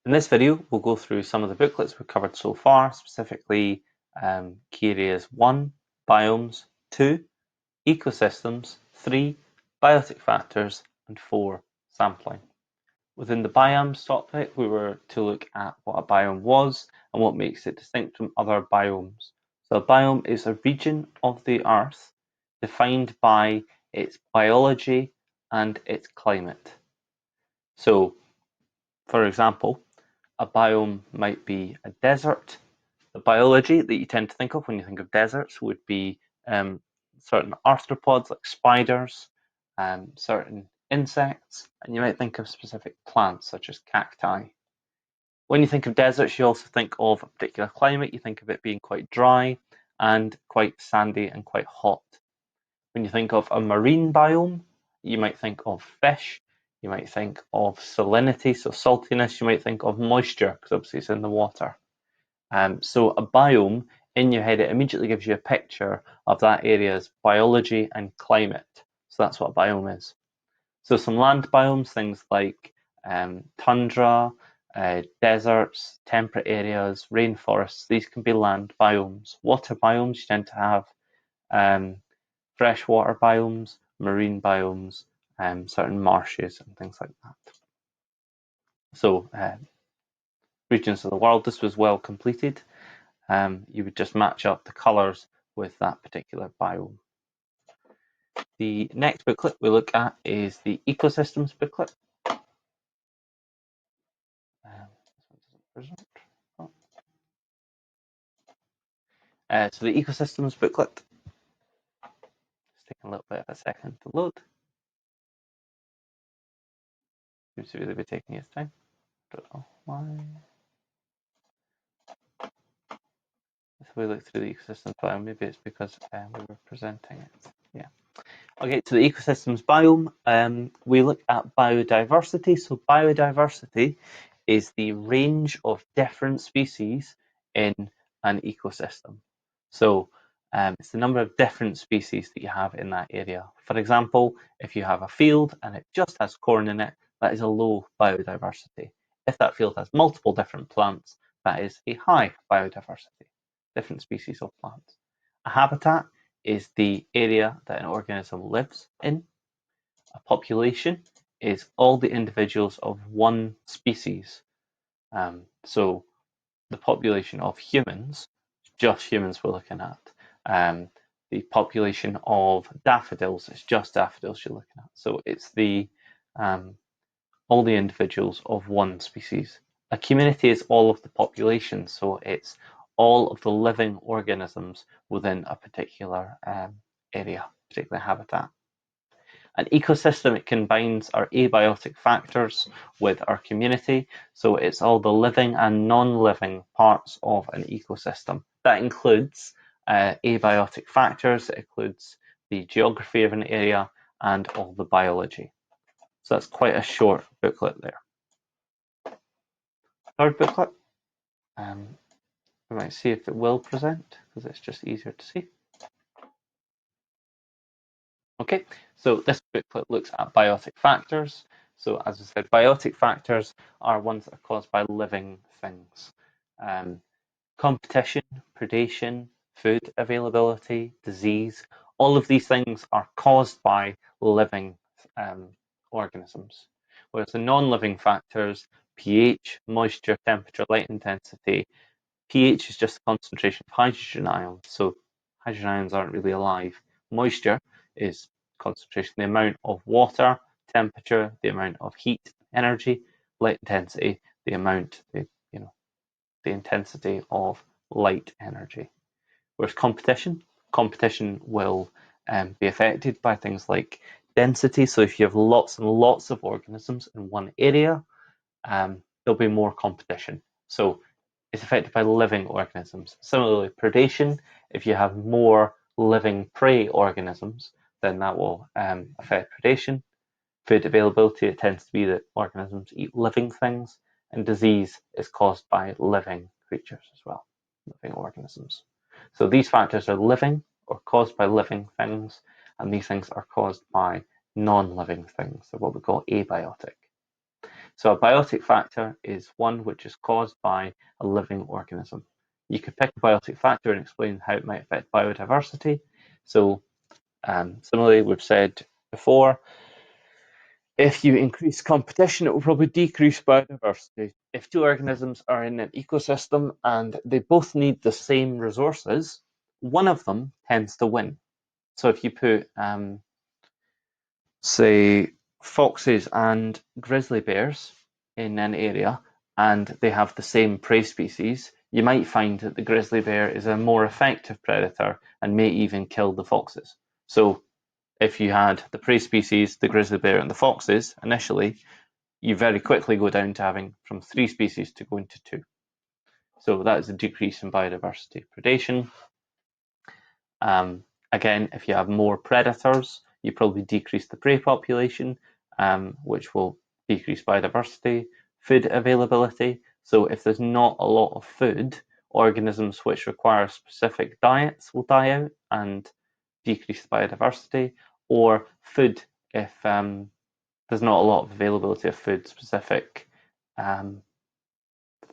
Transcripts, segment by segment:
In this video, we'll go through some of the booklets we've covered so far, specifically key areas 1, biomes, 2, ecosystems, 3, biotic factors, and 4, sampling. Within the biomes topic, we were to look at what a biome was and what makes it distinct from other biomes. So a biome is a region of the Earth defined by its biology and its climate. So, for example, a biome might be a desert. The biology that you tend to think of when you think of deserts would be certain arthropods like spiders, certain insects, and you might think of specific plants such as cacti. When you think of deserts, you also think of a particular climate. You think of it being quite dry and quite sandy and quite hot. When you think of a marine biome, you might think of fish, you might think of salinity, so saltiness, you might think of moisture, because obviously it's in the water. So a biome, in your head, it immediately gives you a picture of that area's biology and climate. So that's what a biome is. So some land biomes, things like tundra, deserts, temperate areas, rainforests, these can be land biomes. Water biomes, you tend to have freshwater biomes, marine biomes, certain marshes and things like that. So regions of the world, this was well completed. You would just match up the colours with that particular biome. The next booklet we look at is the ecosystems booklet. So the ecosystems booklet, it's taking a little bit of a second to load. Seems to really be taking its time. Don't know why. If we look through the ecosystems biome, maybe it's because we were presenting it. Yeah. Okay, to the ecosystems biome, we look at biodiversity. So biodiversity is the range of different species in an ecosystem. So it's the number of different species that you have in that area. For example, if you have a field and it just has corn in it, that is a low biodiversity. If that field has multiple different plants, that is a high biodiversity, different species of plants. A habitat is the area that an organism lives in. A population is all the individuals of one species. So the population of humans, just humans we're looking at. The population of daffodils is just daffodils you're looking at. So it's the all the individuals of one species. A community is all of the population, so it's all of the living organisms within a particular area, particular habitat. An ecosystem, it combines our abiotic factors with our community, so it's all the living and non-living parts of an ecosystem. That includes abiotic factors, it includes the geography of an area and all the biology. So that's quite a short booklet there. Third booklet, we might see if it will present because it's just easier to see. Okay, so this booklet looks at biotic factors. So as I said, biotic factors are ones that are caused by living things. Competition, predation, food availability, disease, all of these things are caused by living organisms. Whereas the non-living factors, pH, moisture, temperature, light intensity, pH is just the concentration of hydrogen ions, so hydrogen ions aren't really alive. Moisture is concentration, the amount of water, temperature, the amount of heat, energy, light intensity, the amount, the intensity of light energy. Whereas competition will be affected by things like density. So if you have lots and lots of organisms in one area, there'll be more competition. So it's affected by living organisms. Similarly, predation, if you have more living prey organisms, then that will affect predation. Food availability, it tends to be that organisms eat living things, and disease is caused by living creatures as well, living organisms. So these factors are living or caused by living things, and these things are caused by non-living things. They're what we call abiotic. So a biotic factor is one which is caused by a living organism. You could pick a biotic factor and explain how it might affect biodiversity. So similarly, we've said before, if you increase competition, it will probably decrease biodiversity. If two organisms are in an ecosystem and they both need the same resources, one of them tends to win. So if you put, say, foxes and grizzly bears in an area and they have the same prey species, you might find that the grizzly bear is a more effective predator and may even kill the foxes. So if you had the prey species, the grizzly bear and the foxes initially, you very quickly go down to having from 3 species to going to 2. So that is a decrease in biodiversity. Predation. Again, if you have more predators, you probably decrease the prey population, which will decrease biodiversity. Food availability. So if there's not a lot of food, organisms which require specific diets will die out and decrease biodiversity. Or food, if there's not a lot of availability of food, specific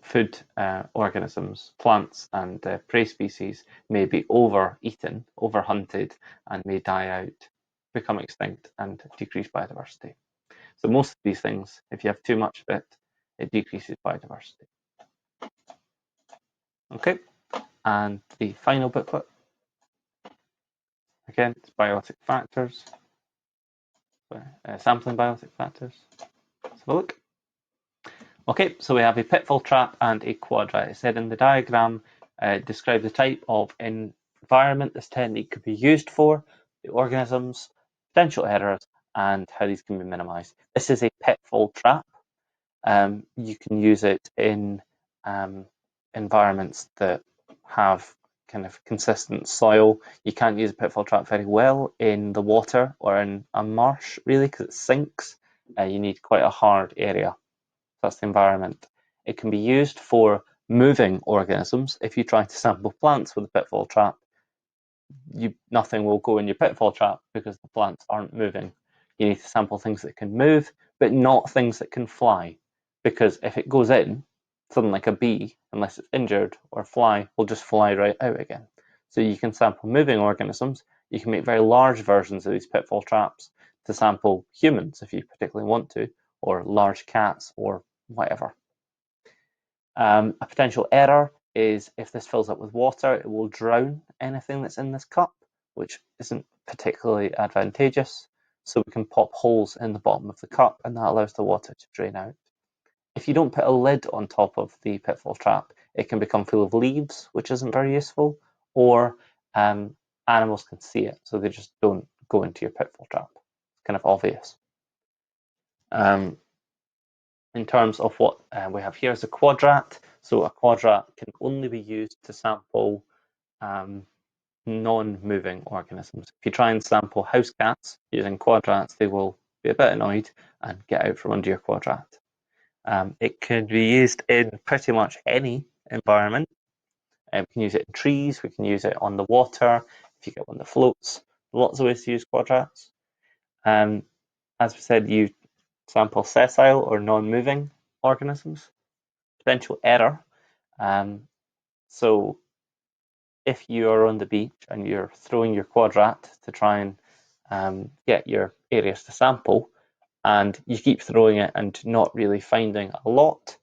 food organisms, plants and prey species may be overeaten, overhunted, and may die out, become extinct, and decrease biodiversity. So most of these things, if you have too much of it, it decreases biodiversity. Okay, and the final booklet, again, it's biotic factors, sampling biotic factors. Let's have a look. Okay, so we have a pitfall trap and a quadrat. It said in the diagram, describe the type of environment this technique could be used for, the organisms, potential errors, and how these can be minimized. This is a pitfall trap. You can use it in environments that have kind of consistent soil. You can't use a pitfall trap very well in the water or in a marsh, really, because it sinks. You need quite a hard area. That's the environment. It can be used for moving organisms. If you try to sample plants with a pitfall trap, nothing will go in your pitfall trap because the plants aren't moving. You need to sample things that can move, but not things that can fly. Because if it goes in, something like a bee, unless it's injured, or a fly, will just fly right out again. So you can sample moving organisms. You can make very large versions of these pitfall traps to sample humans if you particularly want to, or large cats, or whatever. A potential error is if this fills up with water, it will drown anything that's in this cup, which isn't particularly advantageous. So we can pop holes in the bottom of the cup and that allows the water to drain out. If you don't put a lid on top of the pitfall trap, it can become full of leaves, which isn't very useful, or animals can see it, so they just don't go into your pitfall trap. It's kind of obvious. In terms of what we have here is a quadrat. So a quadrat can only be used to sample non-moving organisms. If you try and sample house cats using quadrats, they will be a bit annoyed and get out from under your quadrat. It can be used in pretty much any environment. We can use it in trees, we can use it on the water, if you get one that floats. Lots of ways to use quadrats. As we said, you sample sessile or non-moving organisms. Potential error. So if you are on the beach and you're throwing your quadrat to try and get your areas to sample, and you keep throwing it and not really finding a lot,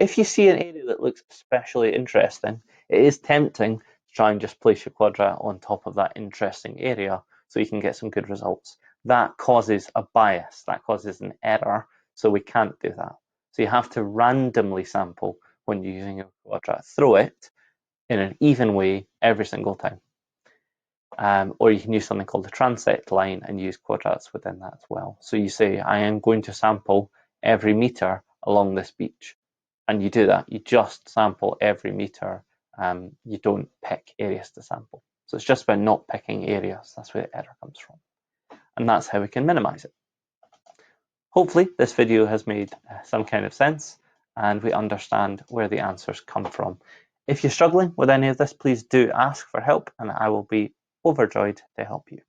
if you see an area that looks especially interesting, it is tempting to try and just place your quadrat on top of that interesting area so you can get some good results. That causes a bias, that causes an error, so we can't do that. So you have to randomly sample when you're using a quadrat. Throw it in an even way every single time. Or you can use something called a transect line and use quadrats within that as well. So you say, I am going to sample every meter along this beach. And you do that, you just sample every meter. You don't pick areas to sample. So it's just about not picking areas. That's where the error comes from. And that's how we can minimize it. Hopefully this video has made some kind of sense and we understand where the answers come from. If you're struggling with any of this, please do ask for help and I will be overjoyed to help you.